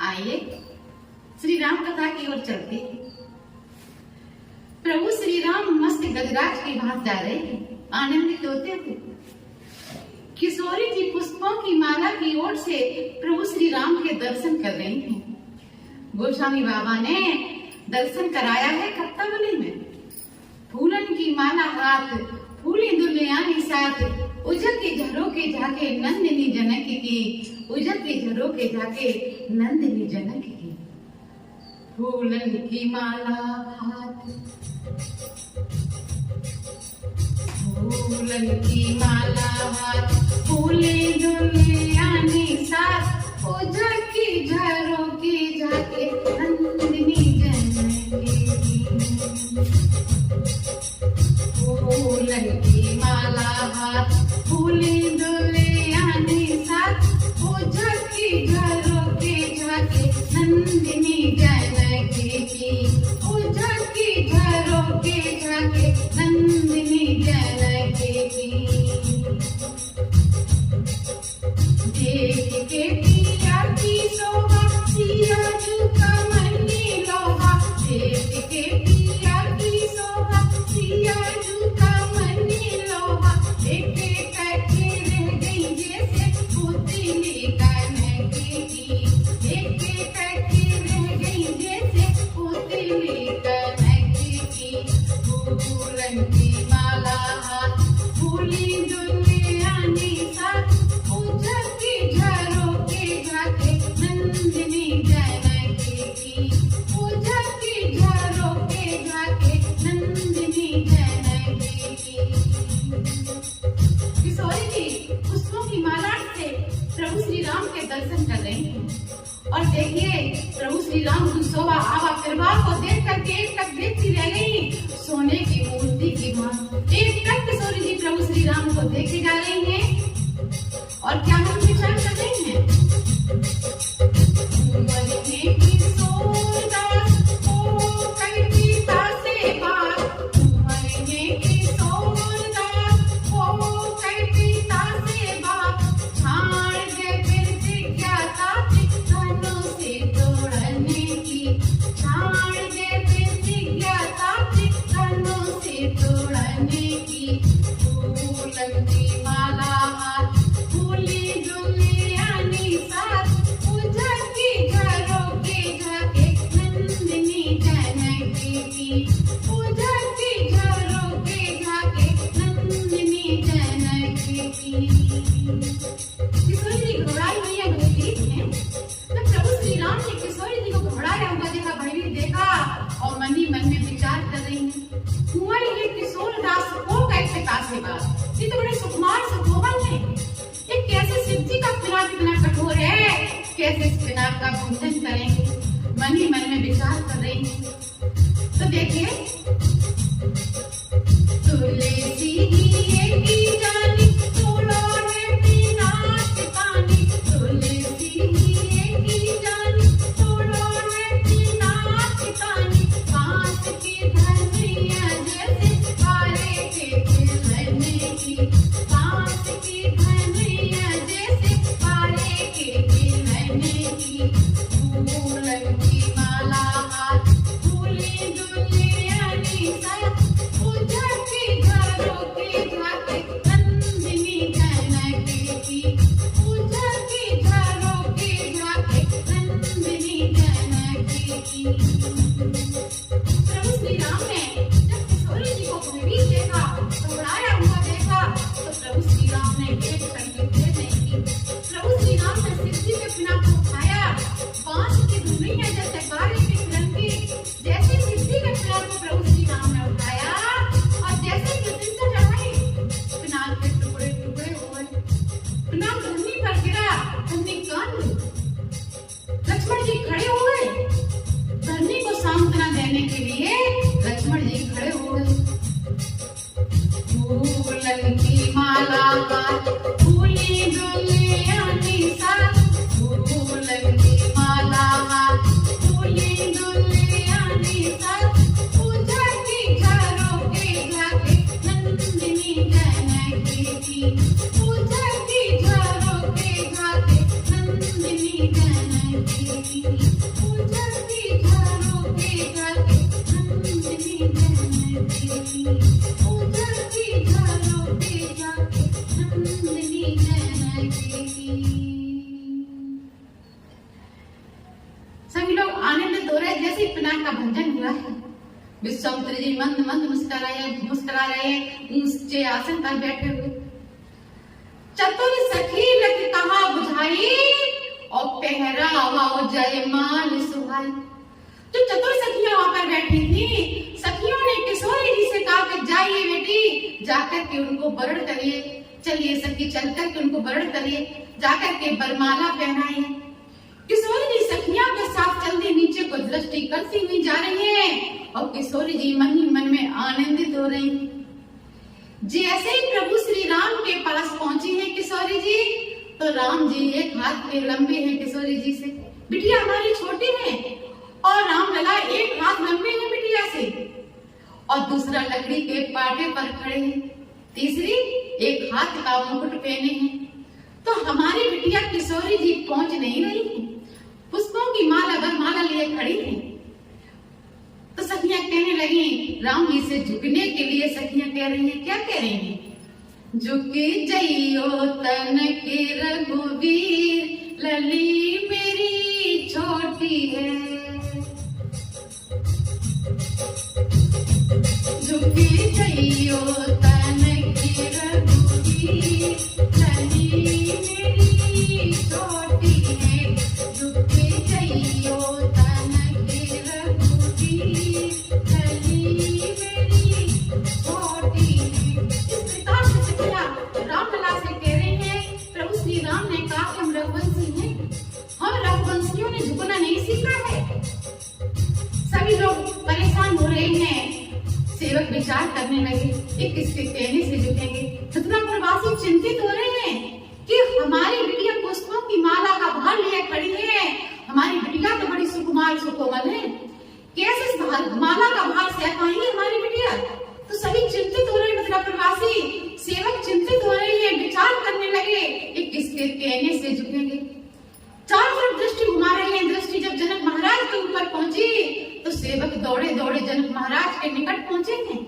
आइए श्री राम कथा की ओर चलते हैं। प्रभु श्री राम मस्त गजराज की भांति जा रहे हैं, आनंदित होते थे। किशोरी जी पुष्पों की माला की ओर से प्रभु श्री राम के दर्शन कर रही हैं। गोस्वामी बाबा ने दर्शन कराया है कत्तावली में। फूलन की माला हाथ, फूली दुल्हनियानी साथ, उजल के झरोके जाके नंदिनी जनक की, उजल के झरोके जाके नंदिनी जनक की। फूलन की माला हाथ, फूलन की माला हाथ, फूली दुल्हनियानी साथ, उजल की झरोके जाके नंदिनी जनक की। फूलन की माला हाथ, फूली दुल्हनियानी साथ, उजल की झरोके जाके नंदिनी जनक की, उजल की झरोके जाके नंदिनी जनक की। देख के पिया की शोभा, सिया झुका मनी लोहा, देख के पिया की शोभा, सिया झुका मनी लोहा, एक करके रह गई जैसे पुतली कनक की, एक करके रह गई जैसे पुतली कनक की। फूलन की माला हाथ, फूली दुल्हनियानी साथ, उजल की झरोके जाके नंदिनी जनक की, उजल की झरोके जाके नंदिनी जनक की। किशोरी जी पुष्पों की माला से प्रभु श्री राम के दर्शन कर रहे हैं। और देखिए प्रभु श्री राम की शोभा आभा प्रभाव को देख करके एक तक देखती रह गई, सोने की मूर्ति की भांति। एक तक किशोरी जी प्रभु श्री राम को देखे जा रही हैं और क्या हम विचार कर रहे हैं। ये तो बड़े सुकुमार सुखोवन है। ये कैसे शिव जी का पिनाक इतना कठोर है, कैसे इस पिनाक का भंजन करेंगे, मन ही मन में विचार कर रही है। तो देखिए तुलसी की जानी तोड़ो है पिनाक पानी, तुलसी की जानी तोड़ो है पिनाक पानी, बांस की धनिया जैसे पारे के खिलने की, बांस की धनिया जैसे पारे के खिलने की। फूलन की माला हाथ, फूली दुल्हनियानी साथ, उजल की झरोके जाके नंदिनी जनक की, उजल की झरोके जाके नंदिनी जनक की। प्रभु श्री राम ने जब किशोरी जी को भयभीत देखा, घबराया हुआ देखा, तो प्रभु श्री राम ने एक करके देर नहीं की। प्रभु श्री राम ने शिव जी के पिनाक को उठाया, बांस की धुनिया जैसे बारे के तिरंगे, जैसे शिव जी के पिनाक को प्रभु श्री राम ने उठाया और जैसे प्रतिष्ठा चढ़ाई, पिनाक के टुकड़े टुकड़े हो गए। पिनाक धरनी पर गिरा, धरनी कान ली। लक्ष्मण जी खड़े हो गए, धरनी को सांत्वना देने के लिए लक्ष्मण जी खड़े हो गए। फूलन की माला हाथ, फूली दुल्हनियानी साथ, फूलन की माला हाथ, फूली दुल्हनियानी साथ, उजल की झरोके जाके नंदिनी जनक की, उजल की झरोके जाके नंदिनी जनक सभी लोग आनंदित हो रहे हैं। जैसे पिनाक का भंजन हुआ है, विश्वामित्र जी मंद मंद मुस्कुरा रहे ऊंचे आसन पर बैठे हुए। चतुर सखी लख कहा बुझाई और पहरावा जयमाल सुहाई। जो चतुर सखियां वहां पर बैठी थी, सखियों ने किशोरी जी से कहा कि जाइए बेटी, जाकर के उनको वरण करिए। चलिए सखी चलकर के उनको वरण करिए, जाकर के बरमाला पहनाइए। किशोरी जी सखियां के साथ चलते नीचे को दृष्टि करती हुई जा रही है और किशोरी जी मन ही मन में आनंदित हो रही है। जैसे ही प्रभु श्री राम के पास पहुंची है किशोरी जी, तो राम जी एक हाथ पे लंबे हैं किशोरी जी से। बिटिया हमारी छोटी है, और राम लला एक हाथ लंबे हैं बिटिया से, और दूसरा लकड़ी के पाटे पर खड़े हैं, तीसरी एक हाथ का मुकुट पहने हैं। तो हमारी बिटिया किशोरी जी पहुंच नहीं रही है, पुष्पों की माला बरमाला लिए खड़ी है। तो सखियां कहने लगी, राम जी से झुकने के लिए सखियां कह रही हैं, क्या कह रही हैं? झुक जइयो तन के रघुवीर, लली मेरी छोटी है। झुक जइयो तन के रघुवीर, लली मेरी छोटी है। झुक जइयो तन के रघुवीर, लली मेरी छोटी है। इस प्रकार से सखियां रामलला से कह रहे हैं, प्रभु श्री राम ने कहा कि हम रघुवंशी हैं, हम रघुवंशियों ने झुकना नहीं सीखा है। सभी लोग परेशान हो रहे हैं। सेवक विचार करने लगे, एक किसके कहने से झुकेंगे। मथुरापुरवासी चिंतित हो रहे हैं कि हमारी बिटिया पुष्पों की माला का भार लिए खड़ी है, हमारी बिटिया तो बड़ी सुकुमार सुकोमल है, कैसे इस माला का भार सह पाएंगी हमारी बिटिया। तो सभी चिंतित हो रहे हैं, मथुरापुरवासी सेवक चिंतित हो रहे हैं, विचार करने लगे कि किसके कहने से झुकेंगे। चारों तरफ दृष्टि घुमा रहे हैं। दृष्टि जब जनक महाराज के ऊपर पहुंची तो सेवक दौड़े दौड़े जनक महाराज के निकट पहुंचे हैं।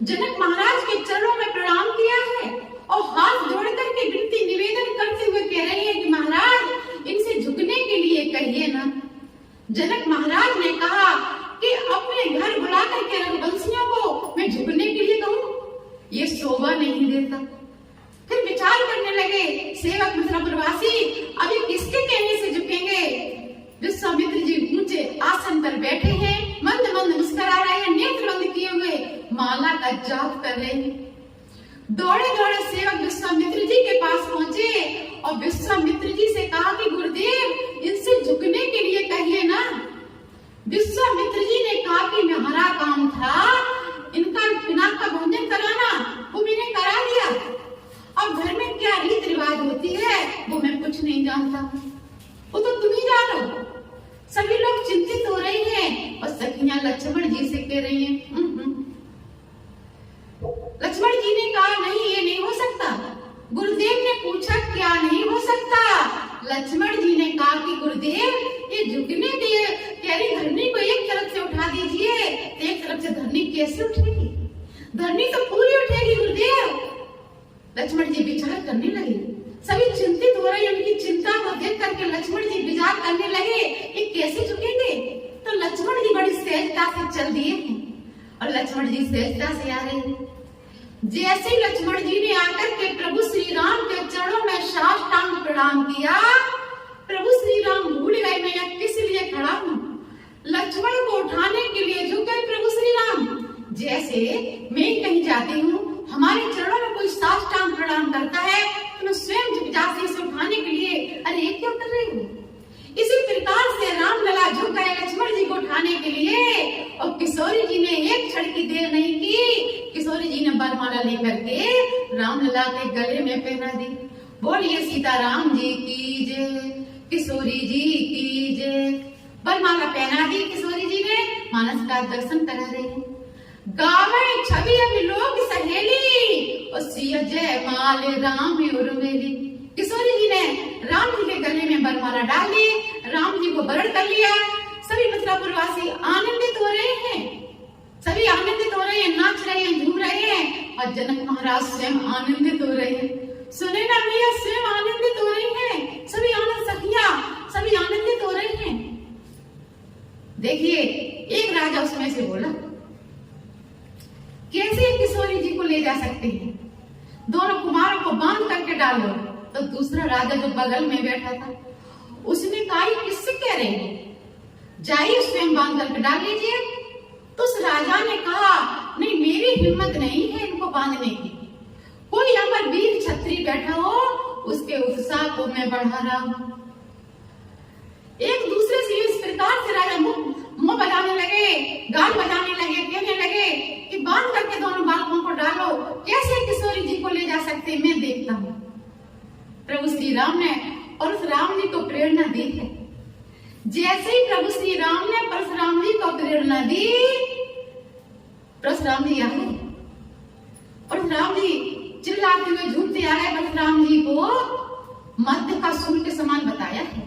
जनक महाराज के चरणों में प्रणाम किया है और हाथ जोड़ करके विनती निवेदन करते हुए कह रहे हैं कि महाराज इनसे झुकने के लिए कहिए ना। जनक महाराज ने कहा कि अपने घर बुला करके रघुवंशियों को मैं झुकने के लिए कहूं, ये शोभा नहीं देता। फिर विचार करने लगे सेवक मथुरापुरवासी, अभी किसके कहने से झुकेंगे। विश्वामित्र जी ऊंचे आसन पर बैठे हैं, मंद मंद मुस्कुरा रहे हैं, नेत्र बंद किए हुए माला का जाप कर रहे हैं। दौड़े दौड़े सेवक विश्वामित्र जी के पास पहुंचे और विश्वामित्र जी से कहा कि गुरुदेव इनसे झुकने के लिए कहिए ना। विश्वामित्र जी ने कहा कि हमारा काम था इनका पिनाक का भंजन कराना, वो मैंने करा दिया। अब घर में क्या रीत रिवाज होती है वो मैं कुछ नहीं जानता, वो तो तुम ही जानो। सभी लोग चिंतित हो रहे हैं और सखियां लक्ष्मण जी से कह रही हैं। लक्ष्मण जी ने कहा नहीं ये नहीं हो सकता। गुरुदेव ने पूछा क्या नहीं हो सकता। लक्ष्मण जी ने कहा कि गुरुदेव ये झुकने दिए कह रही धरनी को एक तरफ से उठा दीजिए, एक तरफ से धरनी कैसे उठेगी? धरनी तो पूरी उठेगी गुरुदेव। लक्ष्मण जी विचार करने लगे, सभी चिंतित हो रहे हैं। उनकी चिंता को देख करके लक्ष्मण जी विचार करने लगे ये कैसे झुकेंगे। तो लक्ष्मण जी बड़ी सहजता से चल दिए हैं और लक्ष्मण जी सहजता से आ रहे हैं। जैसे लक्ष्मण जी ने आकर के प्रभु श्री राम के चरणों में साष्टांग प्रणाम किया, प्रभु श्री राम भूल गए मैं यहाँ किस लिए खड़ा हूँ। लक्ष्मण को उठाने के लिए झुक गए प्रभु श्री राम। जैसे मैं कहीं जाती हूँ, हमारे चरणों में कोई साष्टांग प्रणाम करता है तो मैं स्वयं झुक जाती हूँ इसे उठाने के लिए, अरे ये क्या कर रही हूँ। इसी प्रकार से रामलला झुक गए लक्ष्मण जी को उठाने के लिए और किशोरी जी ने एक क्षण की देर नहीं की। किशोरी जी ने बरमाला लेकर के रामलला के गले में पहना दी। बोलिए सीताराम जी की जय, किशोरी जी की जय। बरमाला पहना दी किशोरी जी ने, मानस का दर्शन करा रहे हैं। गावे छवि अभी लोग सहेली और सिया जय माल राम उर्मिली। किशोरी जी ने राम जी के गले में बरमाला डाल दी। राम जी को वरण कर लिया। सभी मथुरापुरवासी आनंदित हो रहे हैं, सभी आनंदित हो रहे हैं, नाच रहे हैं, झूम रहे हैं, और जनक महाराज स्वयं आनंदित हो रहे हैं। सुने ना भैया, स्वयं आनंदित हो रही हैं, सभी आनंद सखियां सभी आनंदित हो रही हैं। देखिए, एक राजा उसमें से बोला, कैसे किशोरी जी को ले जा सकते हैं, दोनों कुमारों को बांध करके डालो। तो दूसरा राजा जो बगल में बैठा था उसने कहा, किससे कह रहे हैं, जाइए स्वयं बांध करके डाल लीजिए। तो उस राजा ने कहा, नहीं, मेरी हिम्मत नहीं है इनको बांधने की, कोई अमर वीर छत्री बैठा हो उसके उत्साह को मैं बढ़ा रहा हूं। एक दूसरे से इस प्रकार से राजा मुंह बजाने लगे, गाल बजाने लगे, कहने लगे कि बांध करके दोनों बालकों को डालो, कैसे किशोरी जी को ले जा सकते, मैं देखता हूं। प्रभु श्री राम ने परशुराम जी को प्रेरणा दी है। जैसे ही प्रभु श्री राम ने परशुराम जी को प्रेरणा दी, परशुराम जी आए, परशुराम जी चिल्लाते हुए झूमते आ गए। परशुराम जी को मध्य का सूर्य के समान बताया है,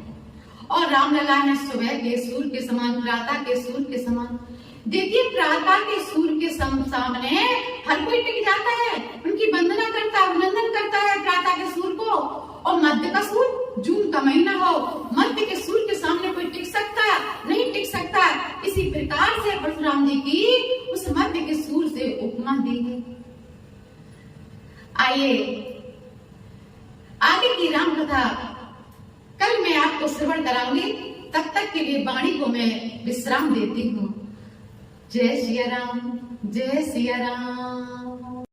और रामलला ने सुबह के सूर्य के समान, प्रातः के सूर्य के समान। देखिए, प्रातः के सूर्य के सामने हर कोई टिक जाता है, उनकी वंदना करता है, अभिनंदन करता है प्रातः के सूर्य को। और मध्य का सूर्य, जून का महीना हो, मध्य के सूर्य के सामने कोई टिक सकता है, नहीं टिक सकता। इसी प्रकार से परशुराम जी की उस मध्य के सूर्य से उपमा दी है। आइए आगे की राम कथा कल मैं आपको श्रवण कराऊंगी, तब तक के लिए वाणी को मैं विश्राम देती हूँ। जय सिया राम, जय सिया राम।